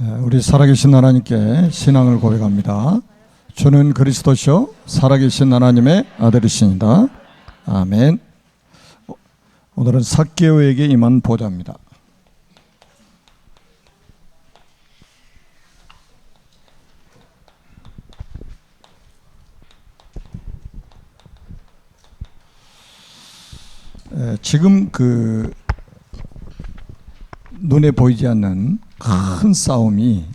우리 살아계신 하나님께 신앙을 고백합니다. 주는 그리스도시요 살아계신 하나님의 아들이십니다. 아멘. 오늘은 삭개오에게 임한 보좌입니다. 지금 눈에 보이지 않는 큰 싸움이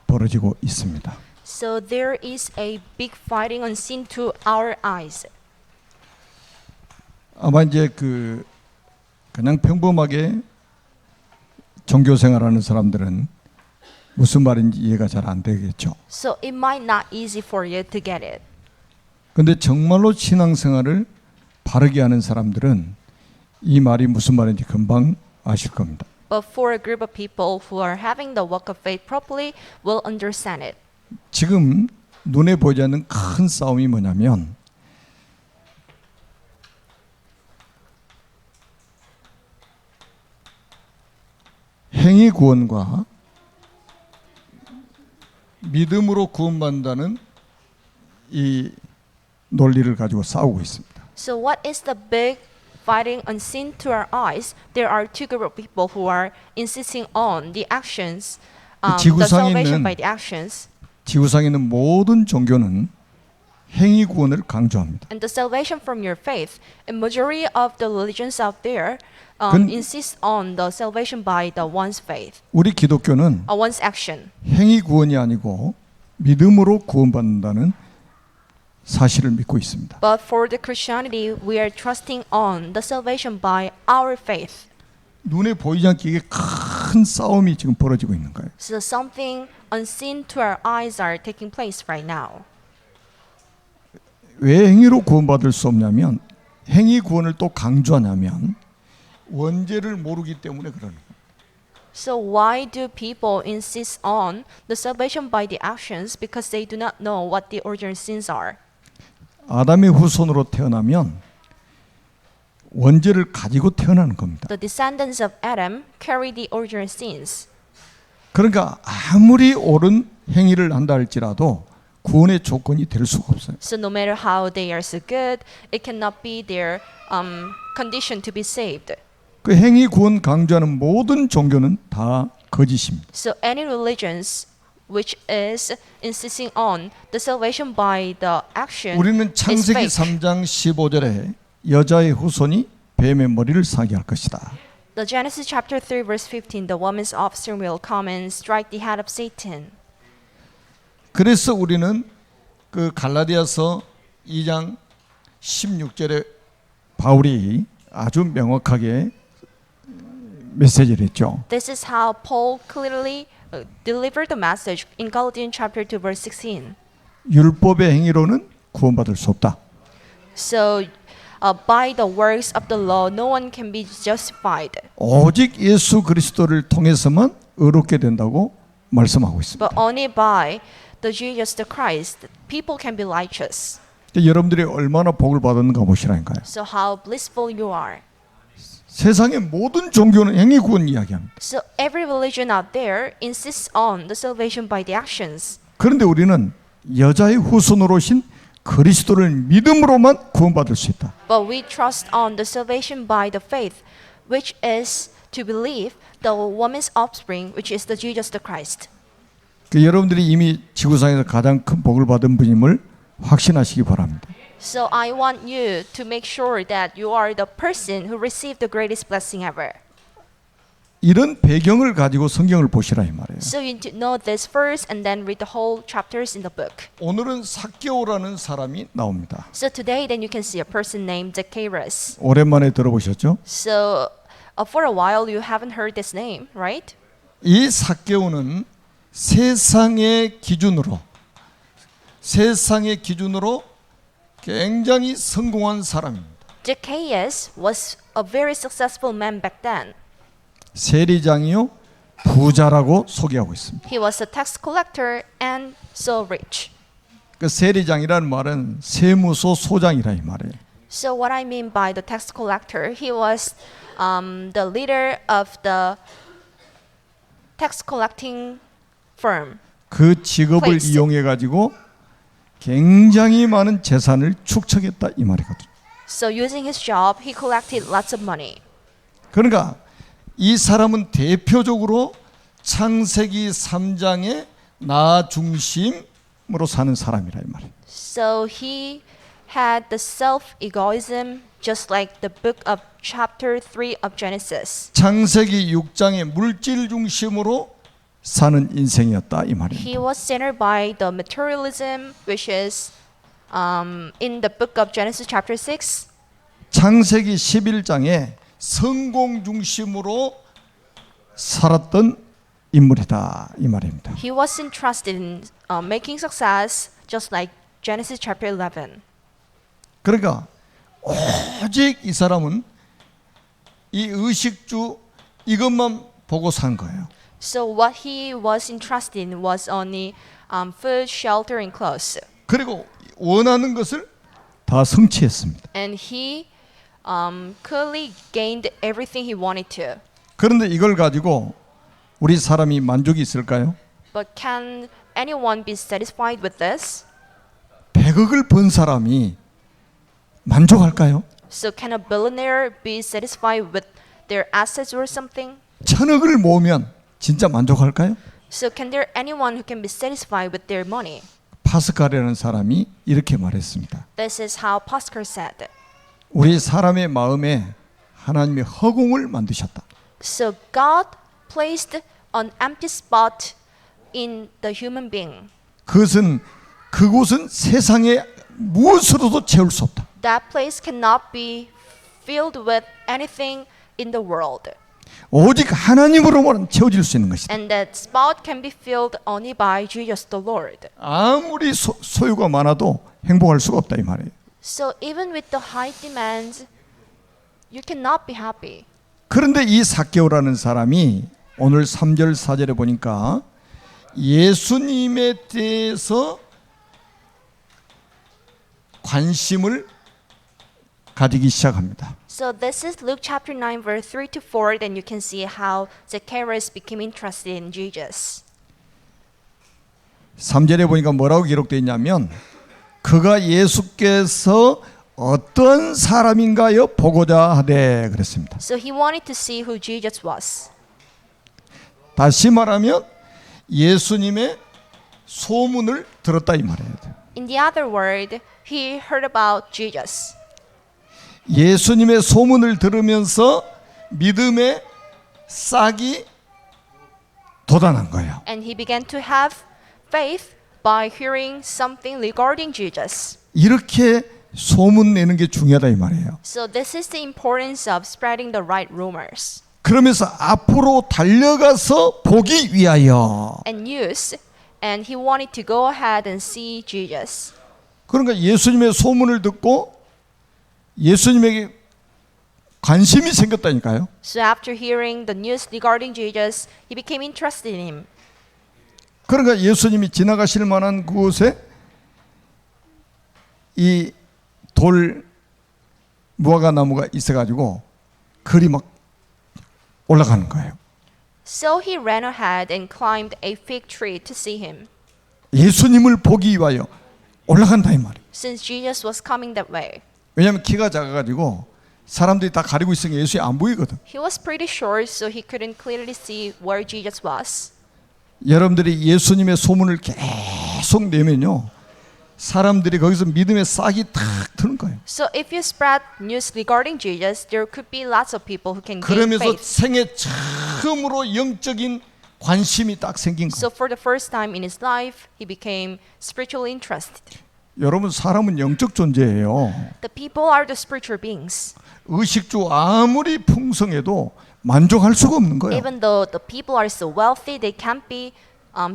벌어지고 있습니다. So there is a big fighting unseen to our eyes. 아마 이제 그냥 평범하게 종교 생활하는 사람들은 무슨 말인지 이해가 잘 안 되겠죠. So it might not easy for you to get it. 근데 정말로 신앙생활을 바르게 하는 사람들은 이 말이 무슨 말인지 금방 아실 겁니다. But for a group of people who are having the walk of faith properly will understand it. 지금 눈에 보이지 않는 큰 싸움이 뭐냐면 행위 구원과 믿음으로 구원받는다는 이 논리를 가지고 싸우고 있습니다. So what is the big fighting unseen to our eyes? There are two group of people who are insisting on the actions, the 지구상에 salvation 있는 by the actions. 지구상에 있는 모든 종교는 행위 구원을 강조합니다. And the salvation from your faith, a majority of the religions out there 근- insist on the salvation by the one's faith, 우리 기독교는 one's action. 행위 구원이 아니고 믿음으로 구원받는다는 사실을 믿고 있습니다. But for the Christianity, we are trusting on the salvation by our faith. 눈에 보이지 않게 이게 큰 싸움이 지금 벌어지고 있는 거예요. So something unseen to our eyes are taking place right now. 왜 행위로 구원받을 수 없냐면 행위 구원을 또 강조하냐면 원죄를 모르기 때문에 그러는 거예요. So why do people insist on the salvation by the actions? Because they do not know what the original sins are. 아담의 후손으로 태어나면 원죄를 가지고 태어나는 겁니다. The descendants of Adam carry the original sins. 그러니까 아무리 옳은 행위를 한다 할지라도 구원의 조건이 될 수가 없어요. So no matter how they are so good, it cannot be their condition to be saved. 그 행위 구원 강조하는 모든 종교는 다 거짓입니다. So any religions which is insisting on the salvation by the action 우리는 is 창세기 fake. 3장 15절에 여자의 후손이 뱀의 머리를 사게 할 것이다. The Genesis chapter 3 verse 15, the woman's offspring will come and strike the head of Satan. 그래서 우리는 그 갈라디아서 2장 16절에 바울이 아주 명확하게 메시지를 했죠. This is how Paul clearly delivered the message in Galatians chapter 2 verse 16. 율법의 행위로는 구원받을 수 없다. So by the works of the law, no one can be justified. 오직 예수 그리스도를 통해서만 의롭게 된다고 말씀하고 있습니다. But only by the Jesus the Christ, people can be righteous. 여러분들이 얼마나 복을 받았는가 보시라니까요. So how blissful you are. 세상의 모든 종교는 행위 구원 이야기합니다. So every religion out there insists on the salvation by the actions. 그런데 우리는 여자의 후손으로 오신 그리스도를 믿음으로만 구원받을 수 있다. But we trust on the salvation by the faith, which is to believe the woman's offspring, which is the Jesus the Christ. 여러분들이 이미 지구상에서 가장 큰 복을 받은 분임을 확신하시기 바랍니다. So I want you to make sure that you are the person who received the greatest blessing ever. 이런 배경을 가지고 성경을 보시라 이 말이에요. So you need to know this first and then read the whole chapters in the book. 오늘은 삭개오라는 사람이 나옵니다. So today then you can see a person named Zacchaeus. 오랜만에 들어보셨죠? So for a while you haven't heard this name, right? 이 삭개오는 세상의 기준으로 굉장히 성공한 사람입니다. Zacchaeus was a very successful man back then. 세리장이요 부자라고 소개하고 있습니다. He was a tax collector and so rich. 그 세리장이라는 말은 세무서 소장이라 이 말이에요. So what I mean by the tax collector, he was the leader of the tax collecting firm. 그 직업을 Placed. 이용해 가지고 굉장히 많은 재산을 축적했다 이 말이거든요. So using his job, he collected lots of money. 그러니까 이 사람은 대표적으로 창세기 3장의 나 중심으로 사는 사람이라 이 말이에요. So he had the self-egoism just like the book of chapter 3 of Genesis. 창세기 6장의 물질 중심으로 사는 인생이었다 이 말입니다. He was centered by the materialism, which is in the book of Genesis chapter 6. 창세기 11장에 성공 중심으로 살았던 인물이다 이 말입니다. He was interested in making success, just like Genesis chapter 11. 그러니까 오직 이 사람은 이 의식주 이것만 보고 산 거예요. So what he was interested in was only food, shelter, and clothes. 그리고 원하는 것을 다 성취했습니다. And he clearly gained everything he wanted to. 그런데 이걸 가지고 우리 사람이 만족이 있을까요? But can anyone be satisfied with this? 100억을 번 사람이 만족할까요? So can a billionaire be satisfied with their assets or something? 1000억을 모으면 진짜 만족할까요? So can there anyone who can be satisfied with their money? 파스칼이라는 사람이 이렇게 말했습니다. This is how Pascal said. 우리 사람의 마음에 하나님의 허공을 만드셨다. So God placed an empty spot in the human being. 그곳은 세상에 무엇으로도 채울 수 없다. That place cannot be filled with anything in the world. 오직 하나님으로만 채워질 수 있는 것이다. And that spot can be filled only by Jesus the Lord. 아무리 소유가 많아도 행복할 수가 없다 이 말이에요. So even with the high demands, you cannot be happy. 그런데 이 삭개오라는 사람이 오늘 3절 4절에 보니까 예수님에 대해서 관심을 가지기 시작합니다. So this is Luke chapter 9 verse 3 to 4. Then you can see how Zacchaeus became interested in Jesus. 3절에 보니까 뭐라고 기록되어 있냐면 그가 예수께서 어떤 사람인가요 보고자 하되 그랬습니다. So he wanted to see who Jesus was. 다시 말하면 예수님의 소문을 들었다 이 말이에요. In the other word, he heard about Jesus. 예수님의 소문을 들으면서 믿음의 싹이 돋아난 거예요. And he began to have faith by hearing something regarding Jesus. 이렇게 소문 내는 게 중요하다 이 말이에요. So this is the importance of spreading the right rumors 그러면서 앞으로 달려가서 보기 위하여. and news. And he wanted to go ahead and see Jesus. 그러니까 예수님의 소문을 듣고 예수님에게 관심이 생겼다니까요. So after hearing the news regarding Jesus, he became interested in him. 그러니까 예수님이 지나가실 만한 그곳에 이 돌 무화과 나무가 있어가지고 글이 막 올라가는 거예요. So he ran ahead and climbed a fig tree to see him, 예수님을 보기 위하여 올라간다 이 말이에요. since Jesus was coming that way. 왜냐하면 키가 작아가지고 사람들이 다 가리고 있으니까 예수님이 안 보이거든. He was pretty short, so he couldn't clearly see where Jesus was. 여러분들이 예수님의 소문을 계속 내면요, 사람들이 거기서 믿음의 싹이 탁 트는 거예요. So if you spread news regarding Jesus, there could be lots of people who can gain 그러면서 faith. 생애 처음으로 영적인 관심이 딱 생긴 So 거예요. for the first time in his life, he became spiritually interested. 여러분, 사람은 영적 존재예요. The people are the spiritual beings. 의식주 아무리 풍성해도 만족할 수가 없는 거예요. Even though the people are so wealthy, they can't be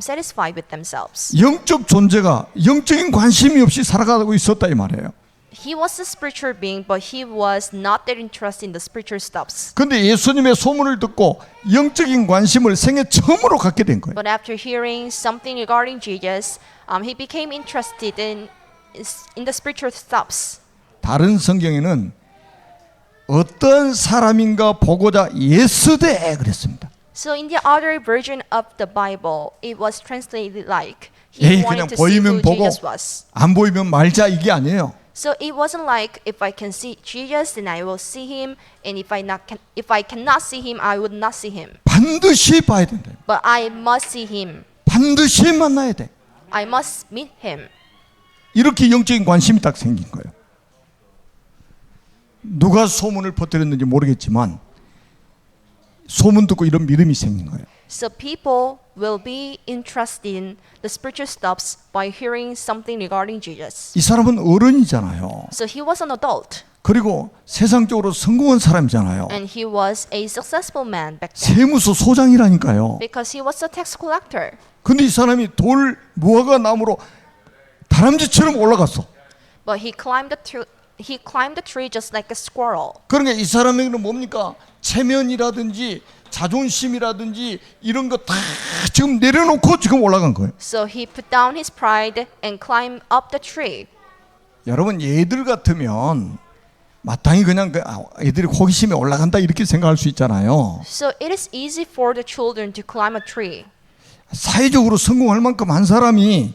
satisfied with themselves. 영적 존재가 영적인 관심이 없이 살아가고 있었다 이 말이에요. He was a spiritual being, but he was not that interested in the spiritual stuffs. 근데 예수님의 소문을 듣고 영적인 관심을 생애 처음으로 갖게 된 거예요. But after hearing something regarding Jesus, he became interested in the spiritual stuffs. 다른 성경에는 어떤 사람인가 보고자 예스되 그랬습니다. So in the other version of the Bible, it was translated like 에이, he 그냥 wanted to see who 보이면 보고 Jesus was. 안 보이면 말자 이게 아니에요. So it wasn't like if I can see Jesus, then I will see him, and if I cannot see him, I would not see him. 반드시 봐야 된다. But I must see him. 반드시 만나야 돼. I must meet him. 이렇게 영적인 관심이 딱 생긴 거예요. 누가 소문을 퍼뜨렸는지 모르겠지만 소문 듣고 이런 믿음이 생긴 거예요. So people will be interested in the spiritual stuffs by hearing something regarding Jesus. 이 사람은 어른이잖아요. So he was an adult, 그리고 세상적으로 성공한 사람이잖아요. and he was a successful man back then 세무서 소장이라니까요. because he was a tax collector. 근데 이 사람이 돌 무화과 나무로 다람쥐처럼 올라갔어. But he climbed the tree just like a squirrel. 그러니까 이 사람에게는 뭡니까? 체면이라든지 자존심이라든지 이런 거 다 지금 내려놓고 지금 올라간 거예요. So he put down his pride and climbed up the tree. 여러분 얘들 같으면 마땅히 그냥 애들이 호기심에 올라간다 이렇게 생각할 수 있잖아요. So it is easy for the children to climb a tree. 사회적으로 성공할 만큼 한 사람이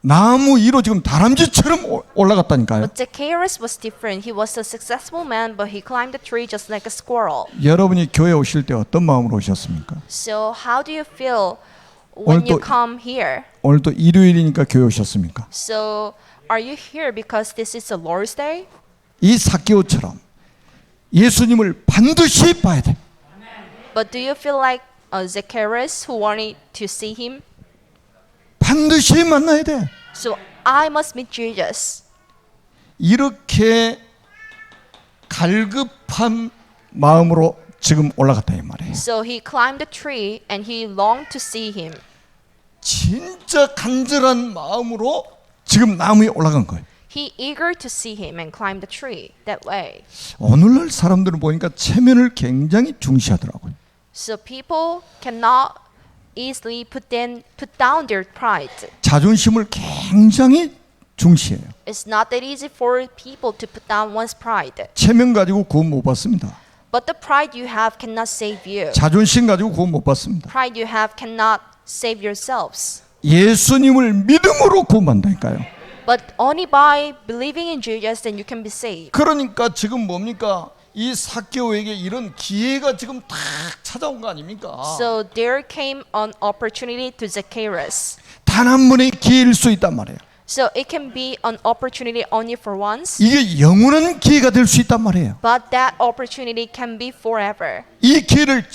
나무 위로 지금 다람쥐처럼 올라갔다니까요. But Zacchaeus was different. He was a successful man, but he climbed the tree just like a squirrel. 여러분이 교회 오실 때 어떤 마음으로 오셨습니까? So how do you feel when you 오늘도- come here? 오늘도 일요일이니까 교회 오셨습니까? So are you here because this is a Lord's Day? 이 삭개오처럼 예수님을 반드시 봐야 돼. But do you feel like Zacchaeus who wanted to see him? 반드시 만나야 돼. So I must meet Jesus. 이렇게 갈급한 마음으로 지금 올라갔다 이 말이에요. So he climbed the tree and he longed to see him. 진짜 간절한 마음으로 지금 나무에 올라간 거예요. He eager to see him and climbed the tree that way. 오늘날 사람들은 보니까 체면을 굉장히 중시하더라고요. So people cannot easily put down their pride. 자존심을 굉장히 중시해요. It's not that easy for people to put down one's pride. 체면 가지고 구원 못 받습니다. But the pride you have cannot save you. 자존심 가지고 구원 못 받습니다. Pride you have cannot save yourselves. 예수님을 믿음으로 구원받는다니까요. But only by believing in Jesus then you can be saved. 그러니까 지금 뭡니까? 이 삭개오에게 이런 기회가 지금 딱 찾아온 거 아닙니까? So there came an opportunity to Zacchaeus. 단 한 번의 기회일 수 있단 말이에요. So it can be an opportunity only for once, 이게 영원한 기회가 될 수 있단 말이에요. but that opportunity can be forever. 이 기회를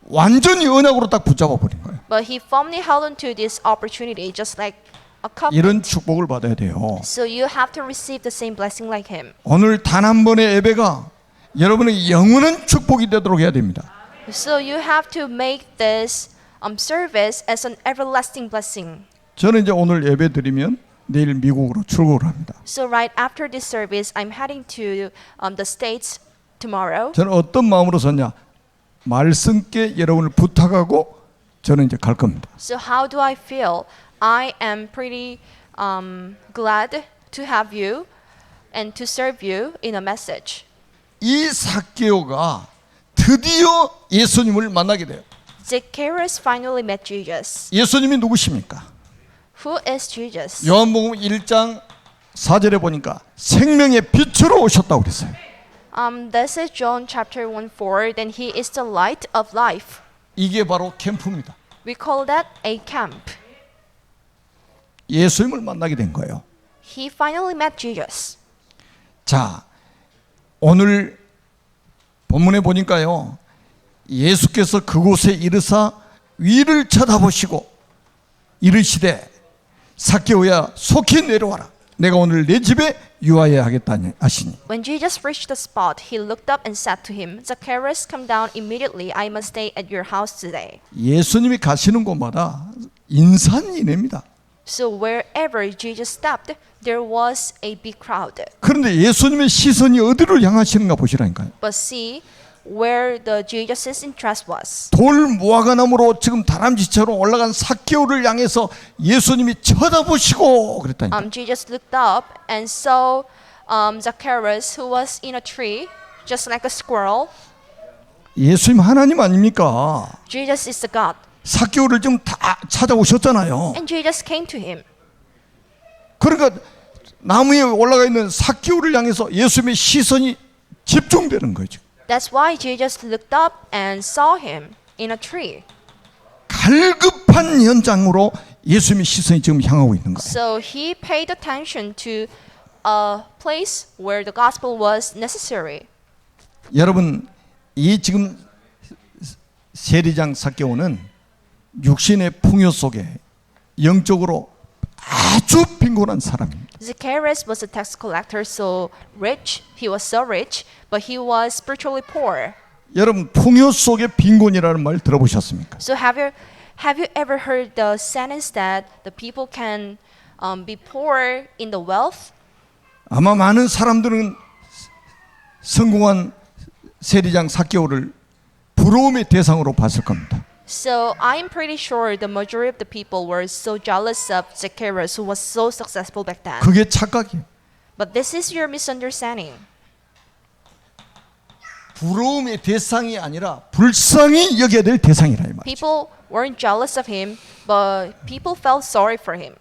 완전히 언약으로 딱 붙잡아 버린 거예요. But he firmly held on to this opportunity just like a covenant. 이런 축복을 받아야 돼요. So you have to receive the same blessing like him. 오늘 단 한 번의 예배가 여러분의 영원한 축복이 되도록 해야 됩니다. So you have to make this service as an everlasting blessing. 저는 이제 오늘 예배 드리면 내일 미국으로 출국을 합니다. So right after this service, I'm heading to the States tomorrow. 저는 어떤 마음으로 섰냐? 말씀께 여러분을 부탁하고 저는 이제 갈 겁니다. So how do I feel? I am pretty glad to have you and to serve you in a message. 이 삭개오가 드디어 예수님을 만나게 돼요. Zacchaeus finally met Jesus. 예수님이 누구십니까? Who is Jesus? 요한복음 1장 4절에 보니까 생명의 빛으로 오셨다고 그랬어요. This is John chapter 1:4. Then he is the light of life. 이게 바로 캠프입니다. We call that a camp. 예수님을 만나게 된 거예요. He finally met Jesus. 자, 오늘 본문에 보니까요. 예수께서 그곳에 이르사 위를 쳐다보시고 이르시되 삭개오야 속히 내려와라. 내가 오늘 내 집에 유하여야 하겠다 하시니. When Jesus reached the spot, he looked up and said to him, Zacchaeus, come down immediately. I must stay at your house today. 예수님이 가시는 곳마다 인산인해입니다. So wherever Jesus stepped, there was a big crowd. 그런데 예수님의 시선이 어디로 향하시는가 보시라니까요. But see where the Jesus' interest was. 돌 무화과나무로 지금 다람쥐처럼 올라간 삭개오를 향해서 예수님이 쳐다보시고 그랬다니까. Jesus looked up and saw Zacchaeus who was in a tree, just like a squirrel. 예수님 하나님 아닙니까? Jesus is the God. 삭개오를 지금 다 찾아오셨잖아요. And Jesus came to him. 그러니까 나무 위에 올라가 있는 삭개오를 향해서 예수님의 시선이 집중되는 거죠. That's why Jesus looked up and saw him in a tree. 갈급한 현장으로 예수님의 시선이 지금 향하고 있는 거예요. So he paid attention to a place where the gospel was necessary. 여러분, 이 지금 세리장 삭개오는 육신의 풍요 속에 영적으로 아주 빈곤한 사람입니다. Zacchaeus was a tax collector, so rich. He was so rich, but he was spiritually poor. 여러분, 풍요 속에 빈곤이라는 말 들어보셨습니까? So have you ever heard the sentence that the people can be poor in the wealth? 아마 많은 사람들은 성공한 세리장 삭개오를 부러움의 대상으로 봤을 겁니다. So I'm pretty sure the majority of the people were so jealous of Zacchaeus, who was so successful back then. 그게 착각이에요. But this is your misunderstanding. 부러움의 대상이 아니라 불쌍히 여겨야 될 대상이라 이 말이죠. People weren't jealous of him, but people felt sorry for him.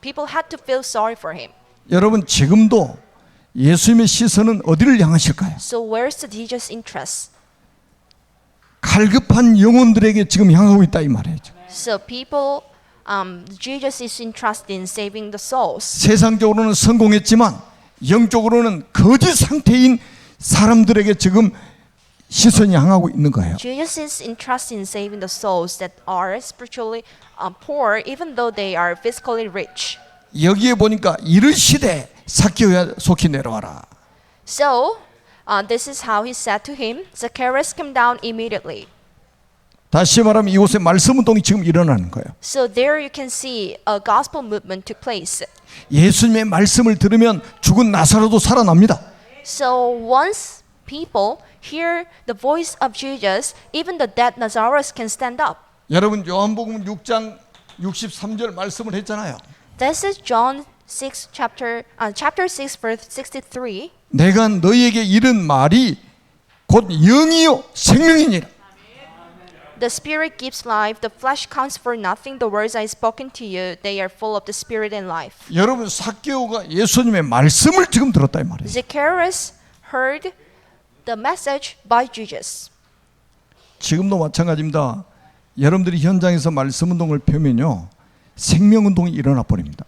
People had to feel sorry for him. 여러분, 지금도 예수님의 시선은 어디를 향하실까요? So where's the Jesus' interest? 갈급한 영혼들에게 지금 향하고 있다 이 말이죠. So people, Jesus is interested in saving the souls. 세상적으로는 성공했지만 영적으로는 거짓 상태인 사람들에게 지금 시선이 향하고 있는 거예요. Jesus is interested in saving the souls that are spiritually poor, even though they are physically rich. 여기에 보니까 이르시되 삭개오야 속히 내려와라. So this is how he said to him, Zacchaeus, come down immediately. 다시 말하면 이곳에 말씀 운동이 지금 일어나는 거예요. So there you can see a gospel movement took place. 예수님의 말씀을 들으면 죽은 나사로도 살아납니다. So once people hear the voice of Jesus, even the dead Lazarus can stand up. 여러분, 요한복음 6장 63절 말씀을 했잖아요. This is John 6 chapter 6 verse 63. 내가 너희에게 이른 말이 곧 영이요 생명이니라. The spirit gives life, the flesh counts for nothing. The words I spoken to you, they are full of the spirit and life. 여러분, 삭개오가 예수님의 말씀을 지금 들었다 이 말이에요. Zacchaeus heard the message by Jesus. 지금도 마찬가지입니다. 여러분들이 현장에서 말씀 운동을 펴면요, 생명 운동이 일어나 버립니다.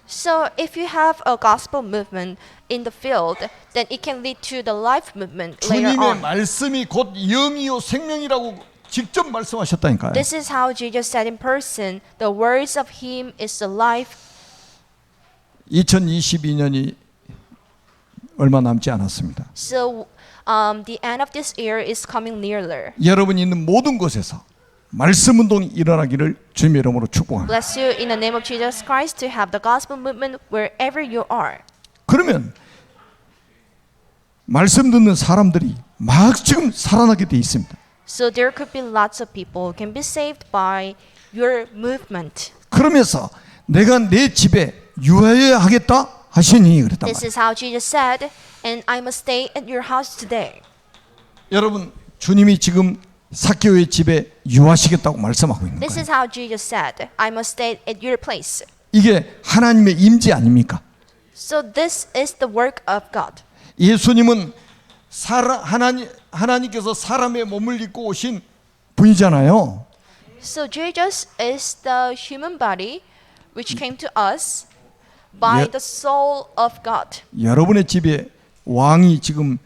So if you have a gospel movement in the field, then it can lead to the life movement later 주님의 on. 말씀이 곧 영이요 생명이라고 직접 말씀하셨다니까요. This is how Jesus said in person, the words of him is the life. 2022년이 얼마 남지 않았습니다. So the end of this year is coming nearer. 여러분이 있는 모든 곳에서 말씀 운동이 일어나기를 주님의 이름으로 축복합니다. Bless you in the name of Jesus Christ to have the gospel movement wherever you are. 그러면 말씀 듣는 사람들이 막 지금 살아나게 돼 있습니다. So there could be lots of people who can be saved by your movement. 그러면서 내가 내 집에 유하여야 하겠다 하시니 그랬단 This 말이에요. is how Jesus said, and I must stay at your house today. 여러분, 주님이 지금 삭개오의 집에 유하시겠다고 말씀하고 있는 This 거예요. is how Jesus said, I must stay at your place. 이게 하나님의 임재 아닙니까? So this is the work of God. 예수님은 하나님께서 사람의 몸을 입고 오신 분이잖아요. So Jesus is the human body which came to us by Yeah. the soul of God. 여러분의 집에 왕이 지금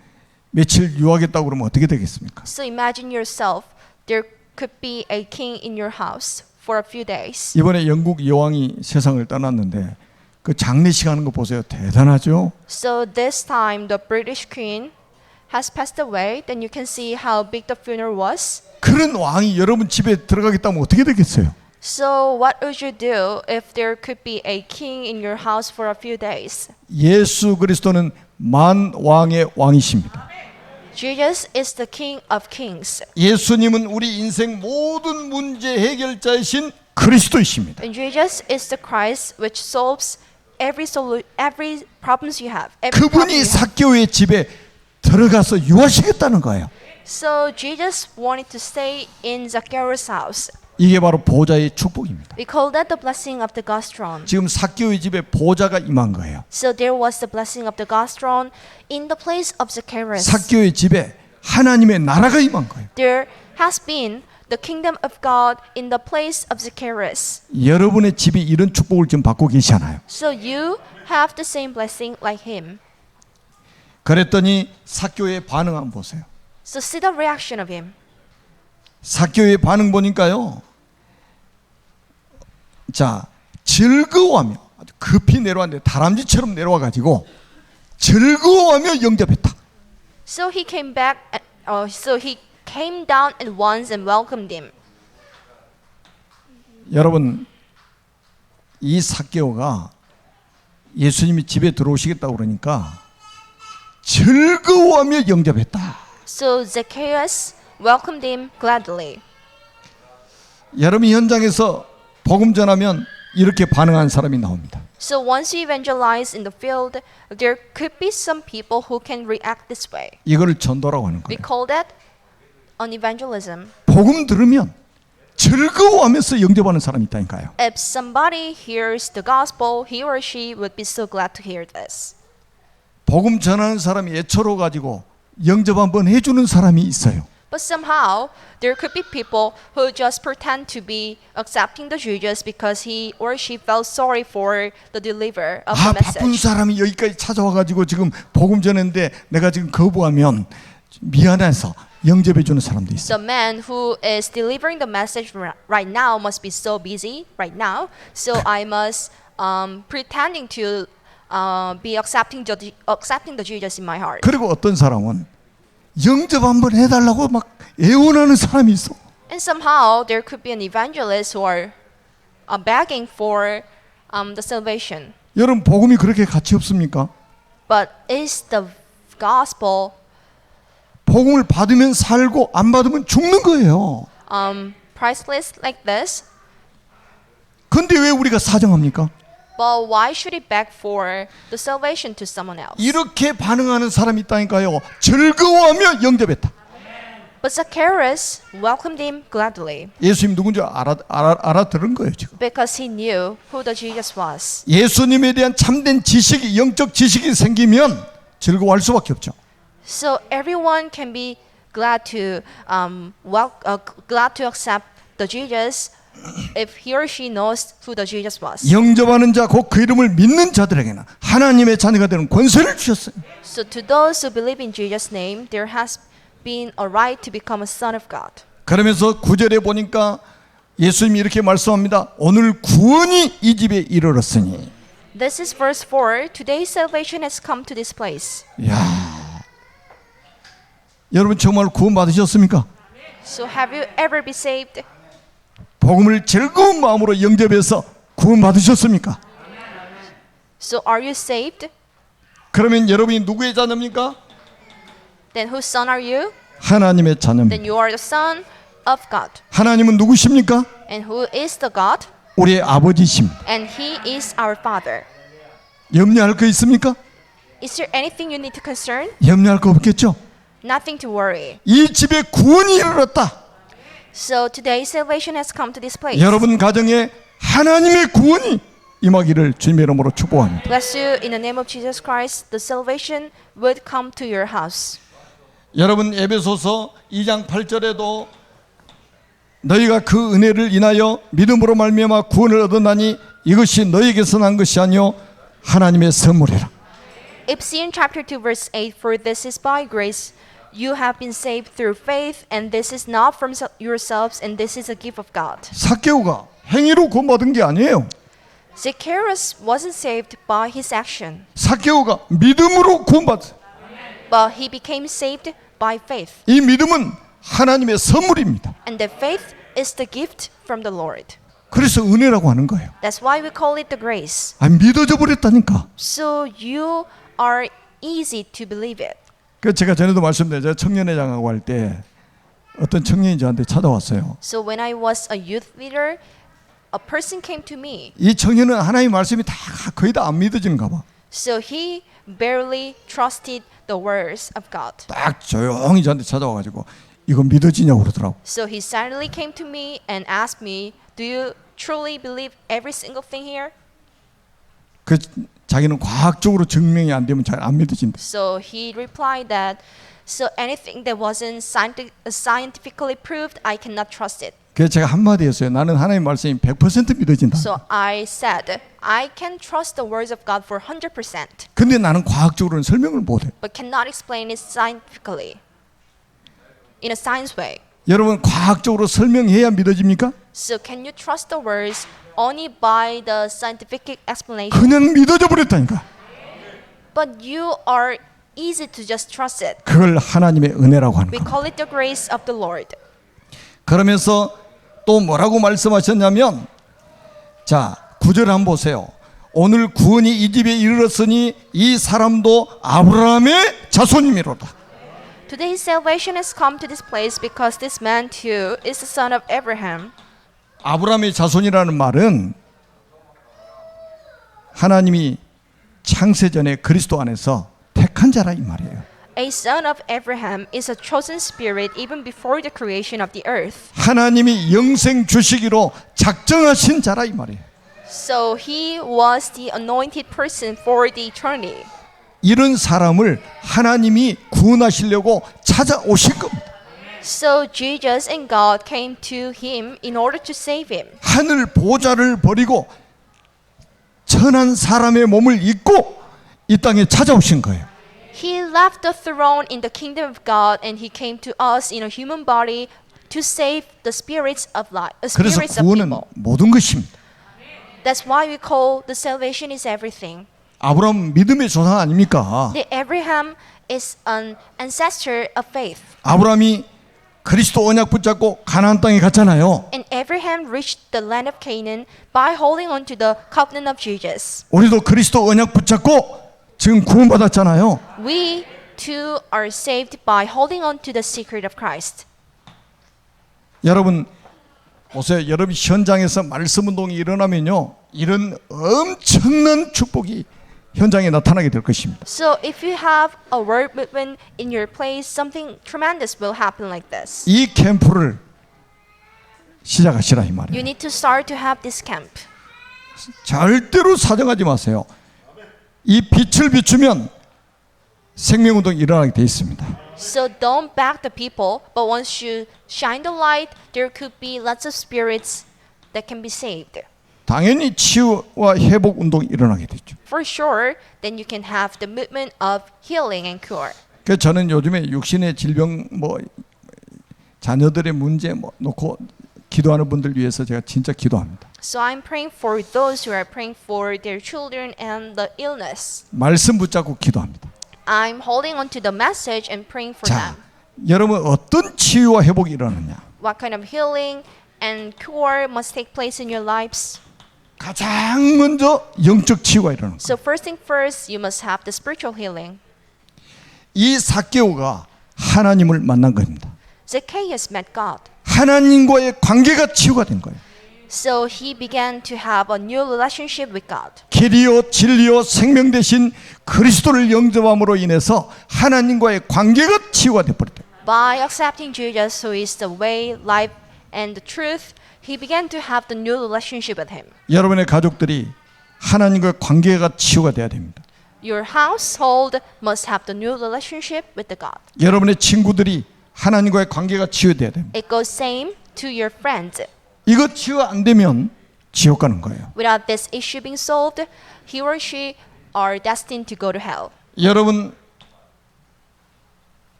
며칠 유하겠다고 그러면 어떻게 되겠습니까? So imagine yourself, there could be a king in your house for a few days. 이번에 영국 여왕이 세상을 떠났는데 그 장례식 하는 거 보세요. 대단하죠? So this time the British queen has passed away, then you can see how big the funeral was. 그런 왕이 여러분 집에 들어가겠다면 어떻게 되겠어요? So what would you do if there could be a king in your house for a few days? 예수 그리스도는 만왕의 왕이십니다. Jesus is the King of Kings. 예수님은 우리 인생 모든 문제 해결자이신 그리스도이십니다. And Jesus is the Christ which solves every problems you have. Every problem 그분이 you have. 삭개오의 집에 들어가서 유하시겠다는 거예요. So Jesus wanted to stay in Zacchaeus' house. 이게 바로 보좌의 축복입니다. We call that the blessing of the God's throne. 지금 삭개오의 집에 보좌가 임한 거예요. So there was the blessing of the God's throne in the place of Zacchaeus. 삭개오의 집에 하나님의 나라가 임한 거예요. There has been the kingdom of God in the place of Zacchaeus. 여러분의 집이 이런 축복을 지금 받고 계시잖아요. So you have the same blessing like him. 그랬더니 삭개오의 반응 한번 보세요. So see the reaction of him. 삭개오의 반응 보니까요. 자, 즐거워하며 아주 급히 내려왔는데 다람쥐처럼 내려와 가지고 즐거워하며 영접했다. So he came back. So he came down at once and welcomed him. 여러분, 이 삭개오가 예수님이 집에 들어오시겠다고 그러니까 즐거워하며 영접했다. So Zacchaeus welcomed him gladly. 여러분 현장에서 복음 전하면 이렇게 반응한 사람이 나옵니다. So once you evangelize in the field, there could be some people who can react this way. 이거를 전도라고 하는 We 거예요. call that an evangelism. 복음 들으면 즐거워하면서 영접하는 사람이 있다니까요. If somebody hears the gospel, he or she would be so glad to hear this. 복음 전하는 사람이 애처로 가지고 영접 한번 해주는 사람이 있어요. But somehow, there could be people who just pretend to be accepting the Jesus because he or she felt sorry for the deliverer of the 바쁜 message. 사람이 여기까지 찾아와 가지고 지금 복음 전했는데 내가 지금 거부하면 미안해서 영접해 주는 사람도 있어요. The man who is delivering the message right now must be so busy right now, so I must pretending to be accepting the Jesus in my heart. 그리고 어떤 사람은 영접 한번 해달라고 막 애원하는 사람이 있어. And somehow there could be an evangelist who are begging for the salvation. 여러분 복음이 그렇게 가치 없습니까? But is the gospel 복음을 받으면 살고 안 받으면 죽는 거예요. priceless like this? 근데 왜 우리가 사정합니까? But why should he beg for the salvation to someone else? 이렇게 반응하는 사람이 있다니까요. 즐거워하며 영접했다. But Zacchaeus welcomed him gladly 예수님 누군지 알아들은 거예요 지금. because he knew who the Jesus was. 예수님에 대한 참된 지식이 영적 지식이 생기면 즐거워할 수밖에 없죠. So everyone can be glad to glad to accept the Jesus if he or she knows who the Jesus was. 영접하는 자 곧 그 이름을 믿는 자들에게는 하나님의 자녀가 되는 권세를 주셨어요. So to those who believe in Jesus' name, there has been a right to become a son of God. 그러면서 9절에 보니까 예수님이 이렇게 말씀합니다. 오늘 구원이 이 집에 이르렀으니. This is verse 4. Today's salvation has come to this place. 야, 여러분 정말 구원 받으셨습니까? So have you ever been saved? 복음을 즐거운 마음으로 영접해서 구원 받으셨습니까? So are you saved? 그러면 여러분이 누구의 자녀입니까? Then whose son are you? 하나님의 자녀입니다. Then you are the son of God. 하나님은 누구십니까? And who is the God? 우리의 아버지십니다. And he is our father. 염려할 거 있습니까? Is there anything you need to concern? 염려할 거 없겠죠? Nothing to worry. 이 집에 구원이 이르렀다. So today's salvation has come to this place. 여러분 가정에 하나님의 구원이 임하기를 주님의 이름으로 축복합니다. Bless you in the name of Jesus Christ. The salvation would come to your house. 여러분 에베소서 2장 8절에도 너희가 그 은혜를 인하여 믿음으로 말미암아 구원을 얻었나니 이것이 너희에게서 난 것이 아니요 하나님의 선물이라. Ephesians chapter 2 verse 8. For this is by grace you have been saved through faith, and this is not from yourselves, and this is a gift of God. 삭개오가 행위로 구원받은 게 아니에요. Zacchaeus wasn't saved by his action, 삭개오가 믿음으로 구원받았어요. but he became saved by faith. 이 믿음은 하나님의 선물입니다. And the faith is the gift from the Lord. 그래서 은혜라고 하는 거예요. That's why we call it the grace. 믿어져 버렸다니까. So you are easy to believe it. 그 제가 전에도 말씀드렸죠. 제가 청년회장하고 할 때 어떤 청년이 저한테 찾아왔어요. So when I was a youth leader, a person came to me. 이 청년은 하나님 말씀이 다 거의 다 안 믿어지는가 봐. So he barely trusted the words of God. 딱 조용히 저한테 찾아와가지고 이거 믿어지냐고 그러더라고. So he silently came to me and asked me, "Do you truly believe every single thing here?" 그 자기는 과학적으로 증명이 안 되면 잘 안 믿어진다. So he replied that, "So anything that wasn't scientifically proved, I cannot trust it." 그래서 제가 한마디 했어요. 나는 하나님 말씀이 100% 믿어진다. So I said, "I can trust the words of God for 100%, 근데 나는 과학적으로는 설명을 못해. but cannot explain it scientifically, in a science way." 여러분 과학적으로 설명해야 믿어집니까? So can you trust the words only by the scientific explanation? 그냥 믿어져 버렸다니까. But you are easy to just trust it. 그걸 하나님의 은혜라고 하는 We 겁니다. call it the grace of the Lord. 그러면서 또 뭐라고 말씀하셨냐면 자 9절 한번 보세요. 오늘 구원이 이 집에 이르렀으니 이 사람도 아브라함의 자손이미로다. Today salvation has come to this place because this man too is the son of Abraham. 아브라함의 자손이라는 말은 하나님이 창세전에 그리스도 안에서 택한 자라 이 말이에요. A son of Abraham is a chosen spirit even before the creation of the earth. 하나님이 영생 주시기로 작정하신 자라 이 말이에요. So he was the anointed person for the eternity. 이런 사람을 하나님이 구원하시려고 찾아오신 겁니다. So Jesus and God came to him in order to save him. 하늘 보좌를 버리고 천한 사람의 몸을 입고 이 땅에 찾아오신 거예요. He left the throne in the kingdom of God and he came to us in a human body to save the spirits of life, 그래서 spirits of 구원은 people. 모든 것입니다. That's why we call the salvation is everything. 아브라함 믿음의 조상 아닙니까? The Abraham is an ancestor of faith. 아브라함이 그리스도 언약 붙잡고 가나안 땅에 갔잖아요. And Abraham reached the land of Canaan by holding on to the covenant of Jesus. 우리도 그리스도 언약 붙잡고 지금 구원받았잖아요. We too are saved by holding on to the secret of Christ. 여러분 보세요. 여러분 현장에서 말씀 운동이 일어나면요. 이런 엄청난 축복이 현장에 나타나게 될 것입니다. So if you have a word movement in your place, something tremendous will happen like this. 이 캠프를 시작하시라 이 You 말이에요. need to start to have this camp. 절대로 사정하지 마세요. 이 빛을 비추면 생명운동이 일어나게 돼 있습니다. So don't back the people, but once you shine the light, there could be lots of spirits that can be saved. 당연히 치유와 회복 운동이 일어나게 되죠. For sure, then you can have the movement of healing and cure. 그래서 저는 요즘에 육신의 질병 뭐 자녀들의 문제 뭐 놓고 기도하는 분들 위해서 제가 진짜 기도합니다. So I'm praying for those who are praying for their children and the illness. 말씀 붙잡고 기도합니다. I'm holding on to the message and praying for 자, them. 여러분 어떤 치유와 회복이 일어나느냐? What kind of healing and cure must take place in your lives? 가장 먼저 영적 치유가 일어나는 거예요. So first thing first, you must have the spiritual healing. 이 삭개오가 하나님을 만난 겁니다. Zacchaeus met God. 하나님과의 관계가 치유가 된 거예요. So he began to have a new relationship with God. 길이요 진리요 생명 대신 그리스도를 영접함으로 인해서 하나님과의 관계가 치유가 되어버렸다. By accepting Jesus, who is the way, life, and the truth, he began to have the new relationship with him. 여러분의 가족들이 하나님과의 관계가 치유가 돼야 됩니다. Your household must have the new relationship with the God. 여러분의 친구들이 하나님과의 관계가 치유돼야 됩니다. It goes same to your friends. 이거 치유 안 되면 지옥 가는 거예요. Without this issue being solved, he or she are destined to go to hell. 여러분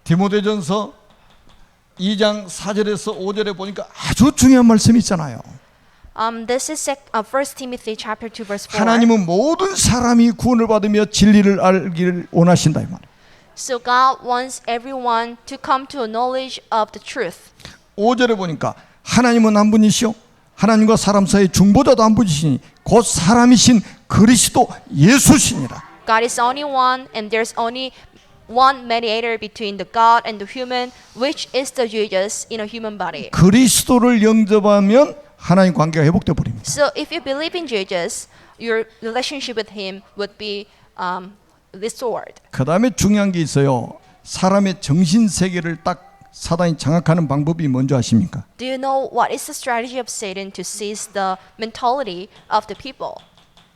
디모데전서 2장 4절에서 5절에 보니까 아주 중요한 말씀이 있잖아요. This is 1 Timothy chapter 2 verse 4. 하나님은 모든 사람이 구원을 받으며 진리를 알기를 원하신다 이 말이에요. So God wants everyone to come to a knowledge of the truth. 5절에 보니까 하나님은 한 분이시오 하나님과 사람 사이의 중보자도 한 분이시니 곧 사람이신 그리스도 예수시니라. God is only one and there's only one mediator between the God and the human, which is the Jesus in a human body. 그리스도를 영접하면 하나님 관계가 회복돼 버립니다. So if you believe in Jesus, your relationship with him would be restored. 그 다음에 중요한 게 있어요. 사람의 정신 세계를 딱 사단이 장악하는 방법이 뭔지 아십니까? Do you know what is the strategy of Satan to seize the mentality of the people?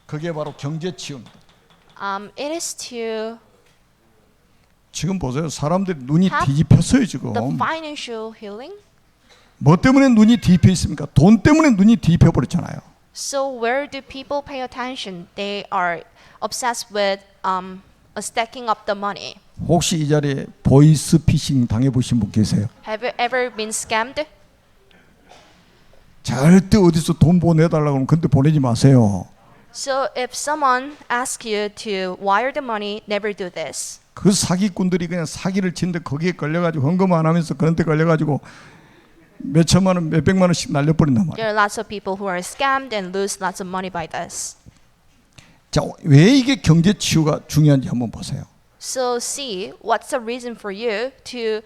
그게 바로 경제치유입니다. It is to 지금 보세요. 사람들이 눈이 Have 뒤집혔어요 지금. the financial healing. 뭐 때문에 눈이 뒤집혀 있습니까? 돈 때문에 눈이 뒤집혀 버렸잖아요. So where do people pay attention? They are obsessed with stacking up the money. 혹시 이 자리에 보이스 피싱 당해보신 분 계세요? Have you ever been scammed? 절대 어디서 돈 보내달라고 하면 근데 보내지 마세요. So if someone asks you to wire the money, never do this. 그 사기꾼들이 그냥 사기를 치는데 거기에 걸려가지고 헌금 안 하면서 그런 데 걸려가지고 몇 천만 원, 몇 백만 원씩 날려버린단 말이에요. There are lots of people who are scammed and lose lots of money by this. 자, 왜 이게 경제치유가 중요한지 한번 보세요. So see, what's the reason for you to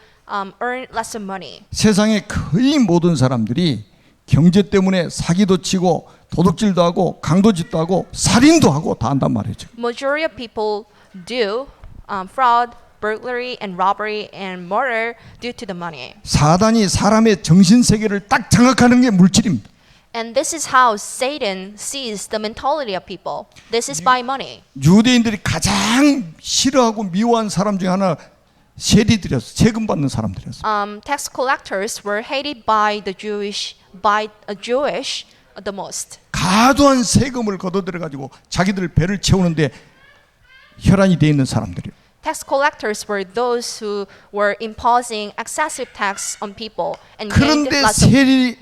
earn lots of money? 세상의 거의 모든 사람들이 경제 때문에 사기도 치고 도둑질도 하고 강도짓도 하고 살인도 하고 다 한단 말이죠. Majority of people do fraud, burglary, and robbery and murder due to the money. 사단이 사람의 정신 세계를 딱 장악하는 게 물질입니다. And this is how Satan sees the mentality of people. This is by money. 유대인들이 가장 싫어하고 미워한 사람 중에 하나 세리들이었어. 세금 받는 사람들이었어. Tax collectors were hated by the Jewish the most. 과도한 세금을 걷어들여 가지고 자기들 배를 채우는데 혈안이 돼 있는 사람들이요. Tax collectors were those who were imposing excessive tax on people and gained 그런데 lots of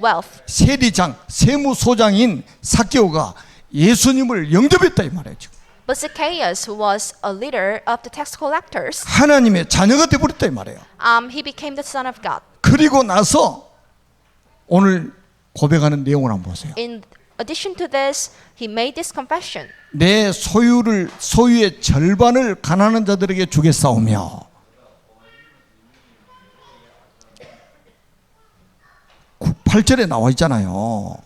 wealth. 세리장, 세무소장인 삭개오가 예수님을 영접했다 이 말이에요. 지금. But Zacchaeus, who was a leader of the tax collectors, 하나님의 자녀가 돼 버렸다 이 말이에요. he became the son of God. 그리고 나서 오늘 고백하는 내용을 한번 보세요. In addition to this, he made this confession. 내 소유의 절반을 가난한 자들에게 주겠사오며 8절에 나와 있잖아요.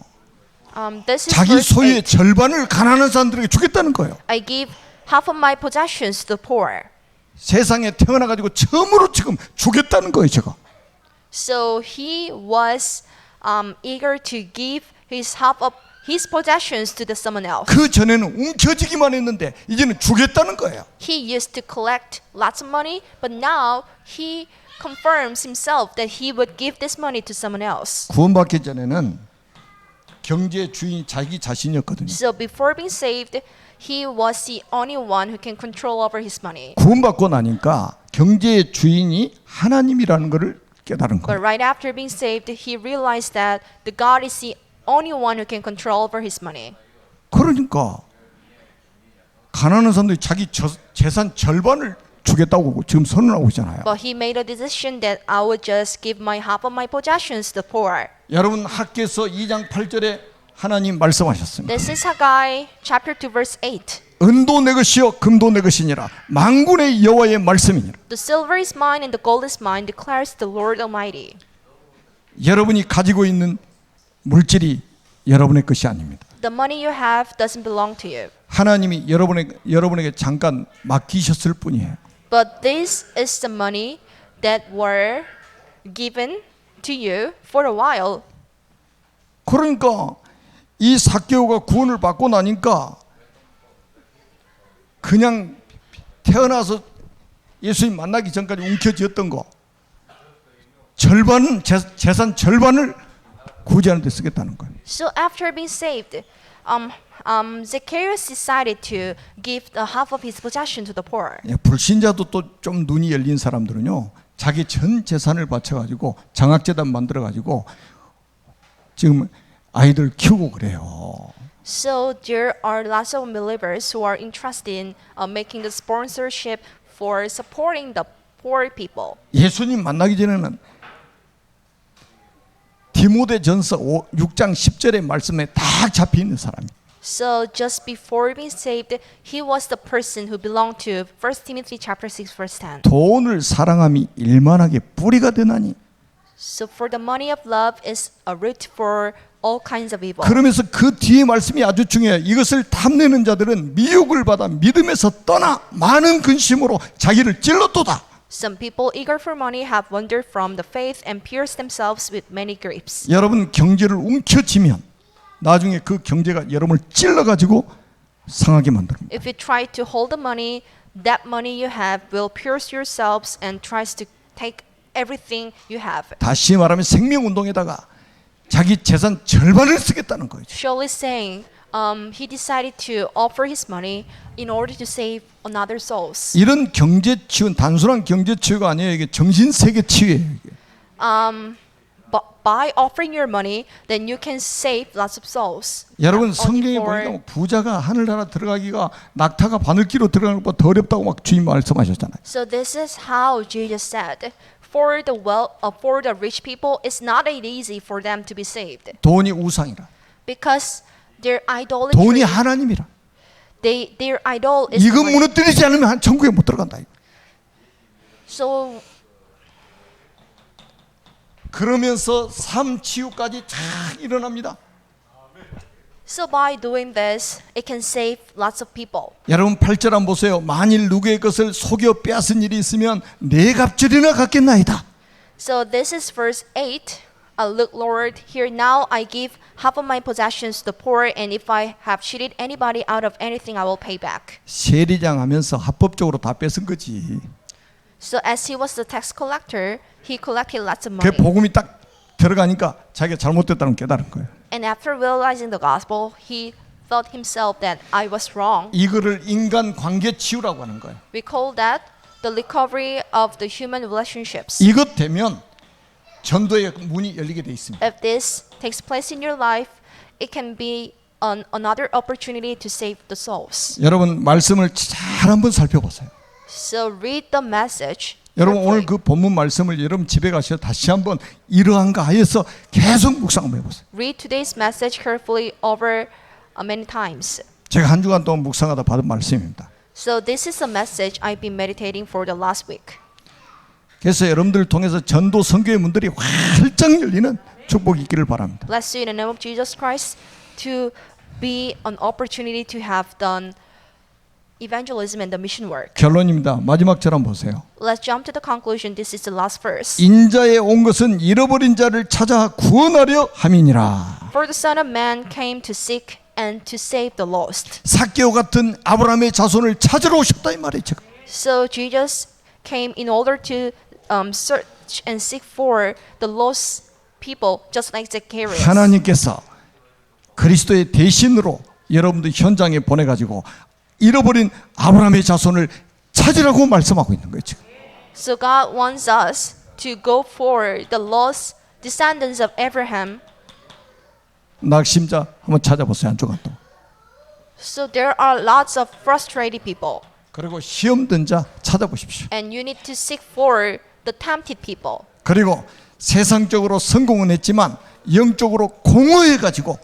This is 자기 verse 소유의 8. 절반을 가난한 사람들에게 주겠다는 거예요. I give half of my possessions to the poor. 세상에 태어나 가지고 처음으로 지금 주겠다는 거예요, 제가. So he was eager to give his half of his possessions to someone else. 그 전에는 움켜쥐기만 했는데 이제는 주겠다는 거예요. He used to collect lots of money, but now he confirms himself that he would give this money to someone else. 구원받기 전에는 경제의 주인이 자기 자신이었거든요. So before being saved, he was the only one who can control over his money. 구원받고 나니까 경제의 주인이 하나님이라는 것을 깨달은 But 거예요. right after being saved, he realized that the God is the only one who can control over his money. 그러니까 가난한 사람들이 자기 재산 절반을 주겠다고 지금 선언하고 있잖아요. But he made a decision that I would just give my half of my possessions to the poor. 여러분 학개서 2장 8절에 하나님 말씀하셨습니다. This is Haggai chapter 2 verse 8. 은도 내 것이요 금도 내 것이니라 만군의 여호와의 말씀이니라. The silver is mine and the gold is mine, declares the Lord Almighty. 여러분이 가지고 있는 물질이 여러분의 것이 아닙니다. The money you have doesn't belong to you. 하나님이 여러분에게 잠깐 맡기셨을 뿐이에요. But this is the money that were given to you for a while. 그러니까 이 삭개오가 구원을 받고 나니까 그냥 태어나서 예수님 만나기 전까지 움켜쥐었던 거 절반은 재산 절반을 구제하는 데 쓰겠다는 거예요. So after being saved, Zacchaeus decided to give the half of his possession to the poor. 예, 불신자도 또 좀 눈이 열린 사람들은요 자기 전 재산을 바쳐가지고 장학재단 만들어가지고 지금 아이들 키우고 그래요. So there are lots of believers who are interested in making the sponsorship for supporting the poor people. 예수님 만나기 전에는 디모데전서 6장 10절의 말씀에 딱 잡혀 있는 사람이에요. So just before being saved, he was the person who belonged to 1 Timothy chapter 6 verse 10. 돈을 사랑함이 일만하게 뿌리가 되나니 So for the money of love is a root for all kinds of evil. 그러면서 그 뒤에 말씀이 아주 중요해요. 이것을 탐내는 자들은 미혹을 받아 믿음에서 떠나 많은 근심으로 자기를 찔렀도다. Some people eager for money have wandered from the faith and pierced themselves with many griefs. 여러분 경제를 움켜쥐면 나중에 그 경제가 여러분을 찔러가지고 상하게 만듭니다. If you try to hold the money, that money you have will pierce yourselves and tries to take everything you have. 다시 말하면 생명운동에다가 자기 재산 절반을 쓰겠다는 거죠. Surely saying, he decided to offer his money in order to save another souls. 이런 경제 치유는 단순한 경제 치유가 아니에요. 이게 정신 세계 치유예요. 이게. But by offering your money, then you can save lots of souls. 여러분 Not 성경에 only for- 보니까 부자가 하늘나라 들어가기가 낙타가 바늘기로 들어가는 것보다 더 어렵다고 막 주님 말씀하셨잖아요. So this is how Jesus said, for the rich people, it's not easy for them to be saved 돈이 우상이라. because their 돈이 idolatry, 하나님이라. their idol is 이거 the money. 무너뜨리지 않으면 한 천국에 못 들어간다. So 그러면서 삶 치유까지 쫙 일어납니다. So by doing this, it can save lots of people. 여러분 8절 한번 보세요. 만일 누구의 것을 속여 빼앗은 일이 있으면 네 갑절이나 갚겠나이다. So this is verse 8. Look, Lord, here now I give half of my possessions to the poor, and if I have cheated anybody out of anything, I will pay back. 세리장 하면서 합법적으로 다 뺏은 거지. So as he was the tax collector, he collected lots of 그 money. 복음이 딱 들어가니까 자기가 잘못됐다는 걸 깨달은 거예요. And after realizing the gospel, he thought himself that I was wrong. 이거를 인간 관계 치유라고 하는 거예요. We call that the recovery of the human relationships. 이것 되면 전도의 문이 열리게 돼 있습니다. If this takes place in your life, it can be another opportunity to save the souls. 여러분 말씀을 잘 한번 살펴보세요. So read the message. 여러분 오늘 carefully. 그 본문 말씀을 여러분 집에 가셔서 다시 한번 이러한가 하여서 계속 묵상 한번 해보세요. Read today's message carefully over many times. 제가 한 주간 동안 묵상하다 받은 말씀입니다. So this is a message I've been meditating for the last week. 그래서 여러분들 통해서 전도 선교의 문들이 활짝 열리는 축복이 있기를 바랍니다. Bless you in the name of Jesus Christ to be an opportunity to have done evangelism and the mission work. 결론입니다. 마지막 절 한번 보세요. Let's jump to the conclusion. This is the last verse. 인자에 온 것은 잃어버린 자를 찾아 구원하려 함이니라. For the Son of Man came to seek and to save the lost. 삭개오 같은 아브라함의 자손을 찾으러 오셨다 이 말이죠. So Jesus came in order to search and seek for the lost people, just like Zacchaeus. 하나님께서 그리스도의 대신으로 여러분들 현장에 보내가지고 잃어버린 아브라함의 자손을 찾으라고 말씀하고 있는 거죠. So God wants us to go for the lost descendants of Abraham. 낙심자 한번 찾아보세요. 한 주간 동안. So there are lots of frustrated people, 그리고 시험 든 자 찾아보십시오. and you need to seek for the tempted people. 그리고 세상적으로 성공은 했지만 영적으로 공허해가지고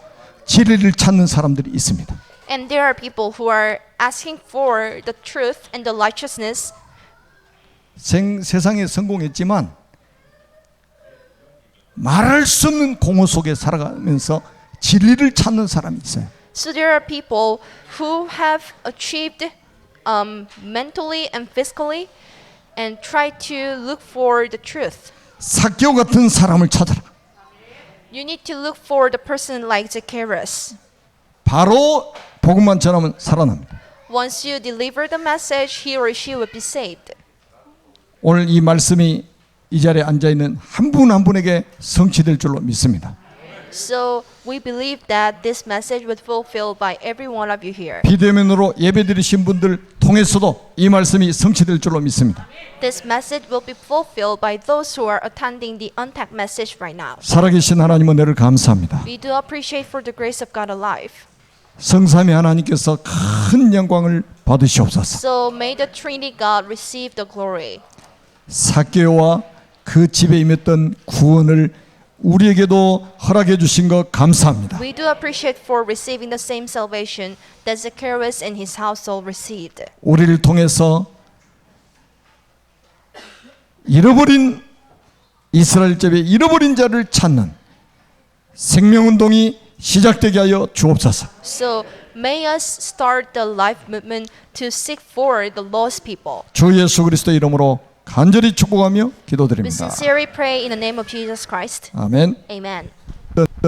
진리를 찾는 사람들이 있습니다. And there are people who are asking for the truth and the righteousness, 세상에 성공했지만 말할 수 없는 공허 속에 살아가면서 진리를 찾는 사람이 있어요. so there are people who have achieved mentally and physically and try to look for the truth. 삭개오 같은 사람을 찾아라. You need to look for the person like Zacchaeus. 바로 복음만 전하면 살아납니다. Once you deliver the message, he or she will be saved. 오늘 이 말씀이 이 자리에 앉아있는 한 분 한 분에게 성취될 줄로 믿습니다. So we believe that this message was fulfilled by every one of you here. 비대면으로 예배드리신 분들 통해서도 이 말씀이 성취될 줄로 믿습니다. This message will be fulfilled by those who are attending the untagged message right now. 살아계신 하나님 은혜를 감사합니다. We do appreciate for the grace of God alive. 성삼위 하나님께서 큰 영광을 받으시옵소서. So may the Trinity God receive the glory. 삭개오와 그 집에 임했던 구원을 우리에게도 허락해 주신 것 감사합니다. We do appreciate for receiving the same salvation that Zacchaeus and his household received. 우리를 통해서 잃어버린 이스라엘 집에 잃어버린 자를 찾는 생명운동이 시작되게 하여 주옵소서. So may us start the life movement to seek for the lost people. 주 예수 그리스도 이름으로 간절히 축복하며 We 기도드립니다. sincerely pray in the name of Jesus Christ. 아멘. Amen.